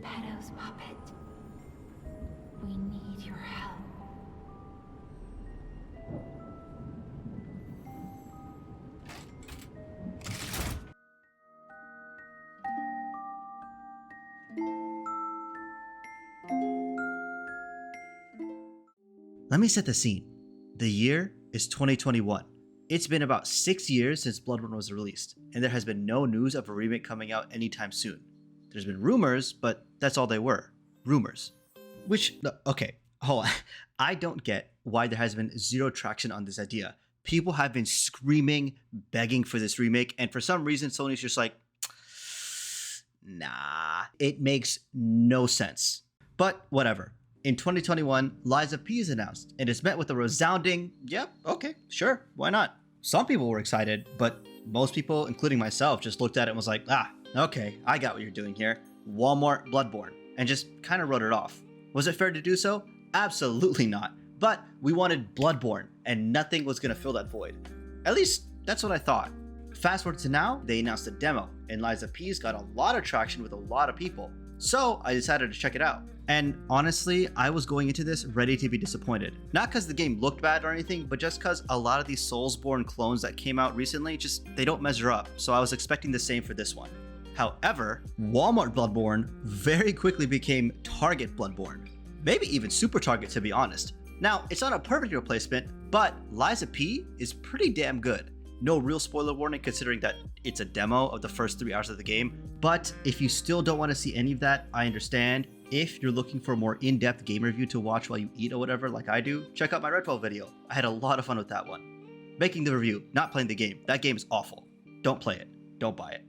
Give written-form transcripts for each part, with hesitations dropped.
Geppetto's puppet. We need your help. Let me set the scene. The year is 2021. It's been about 6 years since Bloodborne was released, and there has been no news of a remake coming out anytime soon. There's been rumors, but that's all they were. Rumors. Okay, hold on. I don't get why there has been zero traction on this idea. People have been screaming, begging for this remake, and for some reason, Sony's just like, nah, it makes no sense. But whatever. In 2021, Lies of P is announced, and it's met with a resounding, yep, okay, sure, why not? Some people were excited, but most people, including myself, just looked at it and was like, okay, I got what you're doing here. Walmart Bloodborne, and just kind of wrote it off. Was it fair to do so? Absolutely not. But we wanted Bloodborne, and nothing was going to fill that void. At least, that's what I thought. Fast forward to now, they announced a demo, and Lies of P's got a lot of traction with a lot of people. So I decided to check it out. And honestly, I was going into this ready to be disappointed. Not because the game looked bad or anything, but just because a lot of these Soulsborne clones that came out recently, they don't measure up. So I was expecting the same for this one. However, Walmart Bloodborne very quickly became Target Bloodborne. Maybe even Super Target, to be honest. Now, it's not a perfect replacement, but Lies of P is pretty damn good. No real spoiler warning considering that it's a demo of the first 3 hours of the game, but if you still don't want to see any of that, I understand. If you're looking for a more in-depth game review to watch while you eat or whatever like I do, check out my Redfall video. I had a lot of fun with that one. Making the review, not playing the game. That game is awful. Don't play it. Don't buy it.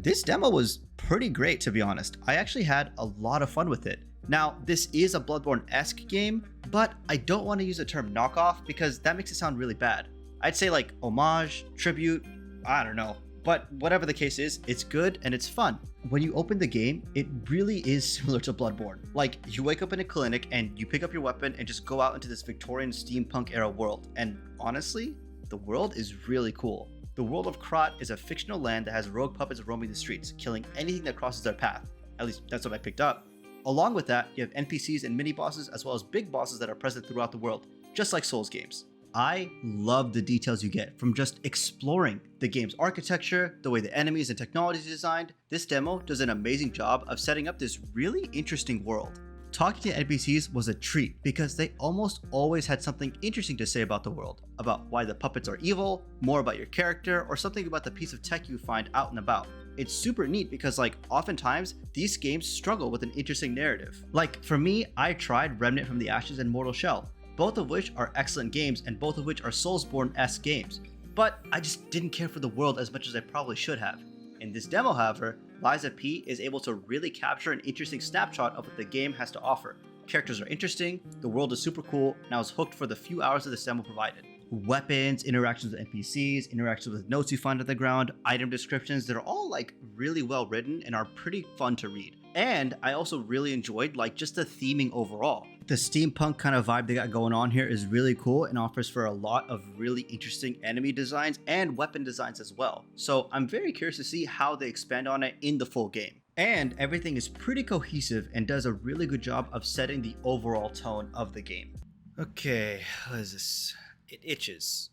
This demo was pretty great, to be honest. I actually had a lot of fun with it. Now, this is a Bloodborne-esque game, but I don't want to use the term knockoff because that makes it sound really bad. I'd say like homage, tribute, I don't know. But whatever the case is, it's good and it's fun. When you open the game, it really is similar to Bloodborne. Like, you wake up in a clinic and you pick up your weapon and just go out into this Victorian steampunk era world. And honestly, the world is really cool. The world of Krat is a fictional land that has rogue puppets roaming the streets, killing anything that crosses their path. At least that's what I picked up. Along with that, you have NPCs and mini-bosses as well as big bosses that are present throughout the world, just like Souls games. I love the details you get from just exploring the game's architecture, the way the enemies and technology is designed. This demo does an amazing job of setting up this really interesting world. Talking to NPCs was a treat because they almost always had something interesting to say about the world, about why the puppets are evil, more about your character, or something about the piece of tech you find out and about. It's super neat because oftentimes these games struggle with an interesting narrative. For me, I tried Remnant from the Ashes and Mortal Shell, both of which are excellent games and both of which are Soulsborne-esque games, but I just didn't care for the world as much as I probably should have. In this demo, however, Lies of P is able to really capture an interesting snapshot of what the game has to offer. Characters are interesting, the world is super cool, and I was hooked for the few hours that this demo provided. Weapons, interactions with NPCs, interactions with notes you find on the ground, item descriptions, they're all really well written and are pretty fun to read. And I also really enjoyed just the theming overall. The steampunk kind of vibe they got going on here is really cool and offers for a lot of really interesting enemy designs and weapon designs as well. So I'm very curious to see how they expand on it in the full game. And everything is pretty cohesive and does a really good job of setting the overall tone of the game. Okay, what is this? It itches.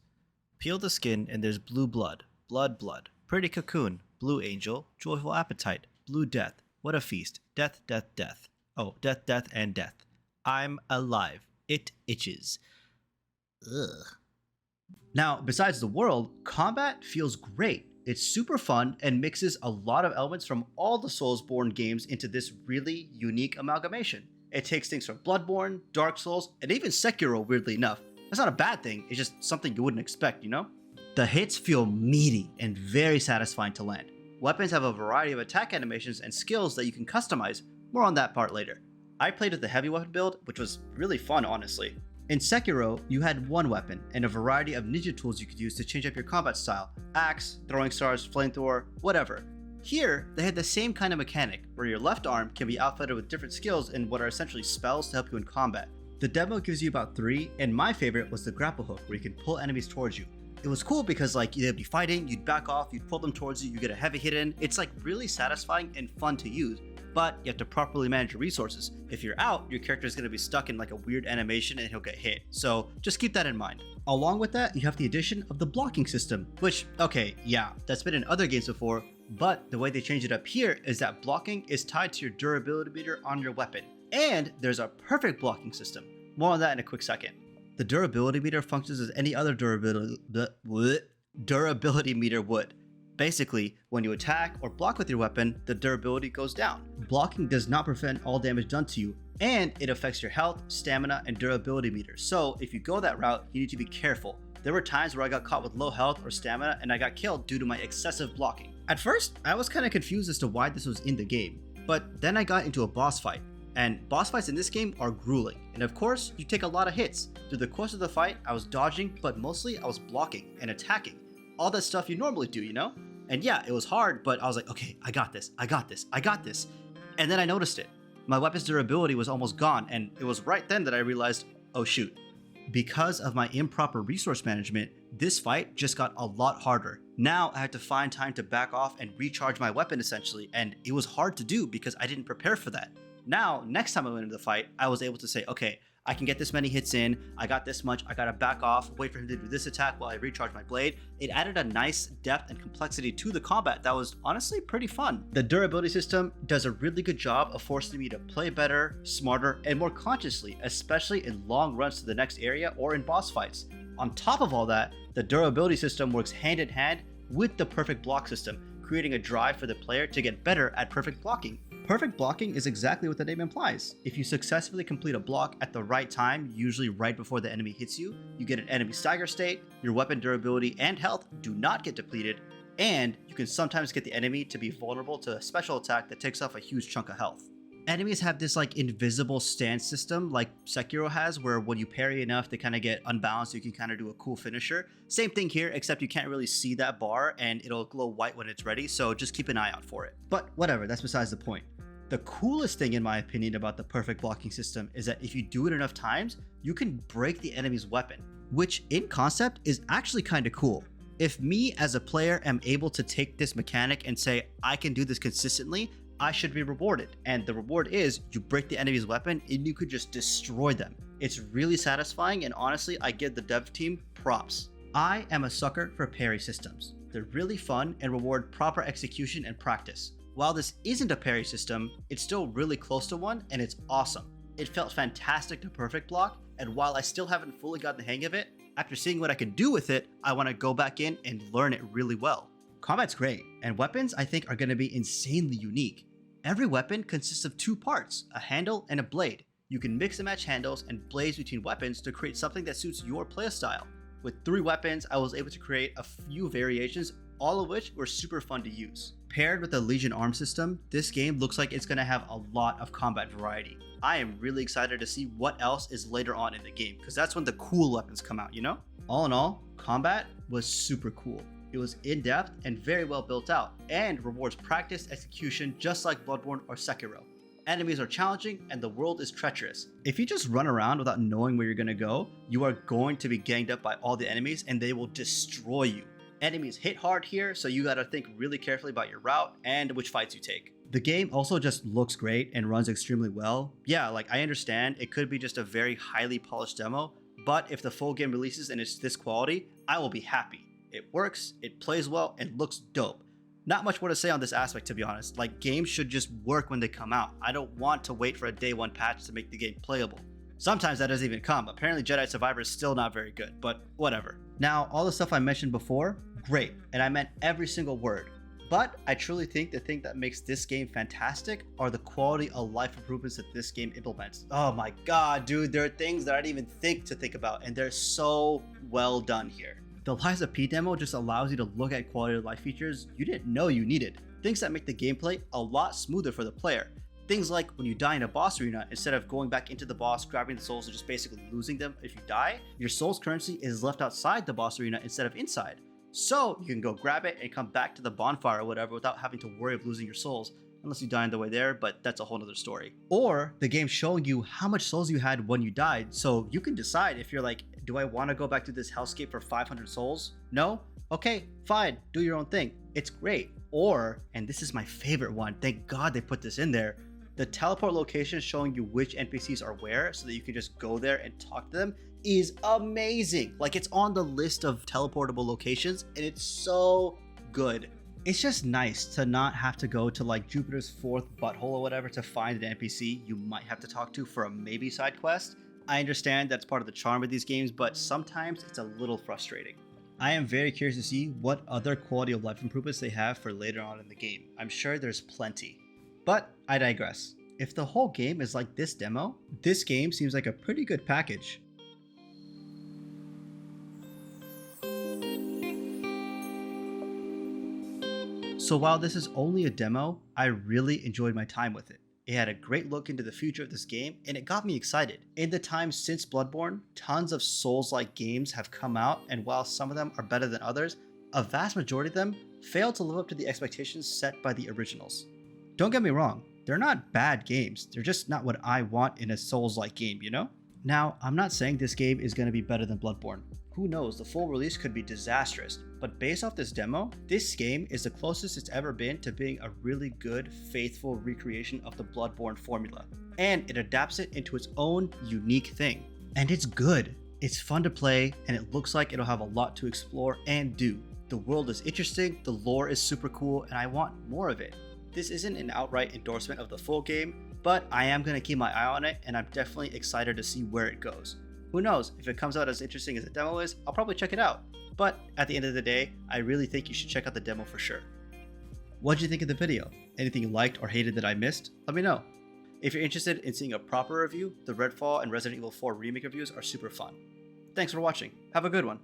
Peel the skin and there's blue blood, blood, pretty cocoon, blue angel, joyful appetite, blue death, what a feast, death, death. Oh, death, and death. I'm alive. It itches. Ugh. Now, besides the world, combat feels great. It's super fun and mixes a lot of elements from all the Soulsborne games into this really unique amalgamation. It takes things from Bloodborne, Dark Souls, and even Sekiro, weirdly enough. That's not a bad thing, it's just something you wouldn't expect, you know? The hits feel meaty and very satisfying to land. Weapons have a variety of attack animations and skills that you can customize, more on that part later. I played with the heavy weapon build, which was really fun, honestly. In Sekiro, you had one weapon and a variety of ninja tools you could use to change up your combat style. Axe, throwing stars, flamethrower, whatever. Here, they had the same kind of mechanic, where your left arm can be outfitted with different skills and what are essentially spells to help you in combat. The demo gives you about 3, and my favorite was the grapple hook, where you can pull enemies towards you. it was cool because like you'd be fighting, you'd back off, you'd pull them towards you, you get a heavy hit in. It's like really satisfying and fun to use, but you have to properly manage your resources. If you're out, your character is going to be stuck in like a weird animation and he'll get hit. So just keep that in mind. Along with that, you have the addition of the blocking system, which, okay, yeah, that's been in other games before, but the way they change it up here is that blocking is tied to your durability meter on your weapon. And there's a perfect blocking system. More on that in a quick second. The durability meter functions as any other durability meter would. Basically, when you attack or block with your weapon, the durability goes down. Blocking does not prevent all damage done to you, and it affects your health, stamina, and durability meters. So if you go that route, you need to be careful. There were times where I got caught with low health or stamina and I got killed due to my excessive blocking. At first, I was kind of confused as to why this was in the game, but then I got into a boss fight. And boss fights in this game are grueling, and of course, you take a lot of hits. Through the course of the fight, I was dodging, but mostly I was blocking and attacking. All that stuff you normally do, you know? And yeah, it was hard, but I was like, okay, I got this. And then I noticed it. My weapon's durability was almost gone, and it was right then that I realized, oh shoot. Because of my improper resource management, this fight just got a lot harder. Now I had to find time to back off and recharge my weapon essentially, and it was hard to do because I didn't prepare for that. Now, next time I went into the fight, I was able to say, okay, I can get this many hits in, I got this much, I gotta back off, wait for him to do this attack while I recharge my blade. It added a nice depth and complexity to the combat that was honestly pretty fun. The durability system does a really good job of forcing me to play better, smarter, and more consciously, especially in long runs to the next area or in boss fights. On top of all that, the durability system works hand in hand with the perfect block system, creating a drive for the player to get better at perfect blocking. Perfect blocking is exactly what the name implies. If you successfully complete a block at the right time, usually right before the enemy hits you, you get an enemy stagger state, your weapon durability and health do not get depleted, and you can sometimes get the enemy to be vulnerable to a special attack that takes off a huge chunk of health. Enemies have this like invisible stance system like Sekiro has, where when you parry enough they kind of get unbalanced, you can kind of do a cool finisher. Same thing here, except you can't really see that bar and it'll glow white when it's ready, so just keep an eye out for it. But whatever, that's besides the point. The coolest thing in my opinion about the perfect blocking system is that if you do it enough times, you can break the enemy's weapon, which in concept is actually kind of cool. If me as a player am able to take this mechanic and say, I can do this consistently, I should be rewarded. And the reward is you break the enemy's weapon and you could just destroy them. It's really satisfying, and honestly, I give the dev team props. I am a sucker for parry systems. They're really fun and reward proper execution and practice. While this isn't a parry system, it's still really close to one and it's awesome. It felt fantastic to perfect block, and while I still haven't fully gotten the hang of it, after seeing what I can do with it, I want to go back in and learn it really well. Combat's great, and weapons I think are going to be insanely unique. Every weapon consists of two parts, a handle and a blade. You can mix and match handles and blades between weapons to create something that suits your playstyle. With 3 weapons, I was able to create a few variations, all of which were super fun to use. Paired with the Legion arm system, this game looks like it's going to have a lot of combat variety. I am really excited to see what else is later on in the game, because that's when the cool weapons come out, you know? All in all, combat was super cool. It was in-depth and very well built out, and rewards practice execution just like Bloodborne or Sekiro. Enemies are challenging and the world is treacherous. If you just run around without knowing where you're going to go, you are going to be ganged up by all the enemies and they will destroy you. Enemies hit hard here, so you gotta think really carefully about your route and which fights you take. The game also just looks great and runs extremely well. Yeah, like I understand it could be just a very highly polished demo, but if the full game releases and it's this quality, I will be happy. It works, it plays well, and looks dope. Not much more to say on this aspect, to be honest. Like, games should just work when they come out. I don't want to wait for a day 1 patch to make the game playable. Sometimes that doesn't even come. Apparently Jedi Survivor is still not very good, but whatever. Now, all the stuff I mentioned before, great, and I meant every single word. But I truly think the thing that makes this game fantastic are the quality of life improvements that this game implements. Oh my god, dude, there are things that I didn't even think about, and they're so well done here. The Lies of P demo just allows you to look at quality of life features you didn't know you needed. Things that make the gameplay a lot smoother for the player. Things like when you die in a boss arena, instead of going back into the boss, grabbing the souls, and just basically losing them if you die, your soul's currency is left outside the boss arena instead of inside. So you can go grab it and come back to the bonfire or whatever without having to worry of losing your souls, unless you die on the way there, but that's a whole nother story. Or the game showing you how much souls you had when you died, so you can decide if you're like, Do I want to go back to this hellscape for 500 souls? No? Okay, fine, do your own thing. It's great. Or, and this is my favorite one, thank God they put this in there, the teleport location showing you which NPCs are where so that you can just go there and talk to them is amazing. Like, it's on the list of teleportable locations and it's so good. It's just nice to not have to go to like Jupiter's fourth butthole or whatever to find an NPC you might have to talk to for a maybe side quest. I understand that's part of the charm of these games, but sometimes it's a little frustrating. I am very curious to see what other quality of life improvements they have for later on in the game. I'm sure there's plenty. But I digress. If the whole game is like this demo, this game seems like a pretty good package. So while this is only a demo, I really enjoyed my time with it. It had a great look into the future of this game, and it got me excited. In the time since Bloodborne, tons of Souls-like games have come out, and while some of them are better than others, a vast majority of them failed to live up to the expectations set by the originals. Don't get me wrong, they're not bad games, they're just not what I want in a Souls-like game, you know? Now, I'm not saying this game is going to be better than Bloodborne. Who knows, the full release could be disastrous, but based off this demo, this game is the closest it's ever been to being a really good, faithful recreation of the Bloodborne formula. And it adapts it into its own unique thing. And it's good. It's fun to play, and it looks like it'll have a lot to explore and do. The world is interesting, the lore is super cool, and I want more of it. This isn't an outright endorsement of the full game, but I am going to keep my eye on it, and I'm definitely excited to see where it goes. Who knows, if it comes out as interesting as the demo is, I'll probably check it out. But at the end of the day, I really think you should check out the demo for sure. What did you think of the video? Anything you liked or hated that I missed? Let me know. If you're interested in seeing a proper review, the Redfall and Resident Evil 4 remake reviews are super fun. Thanks for watching. Have a good one.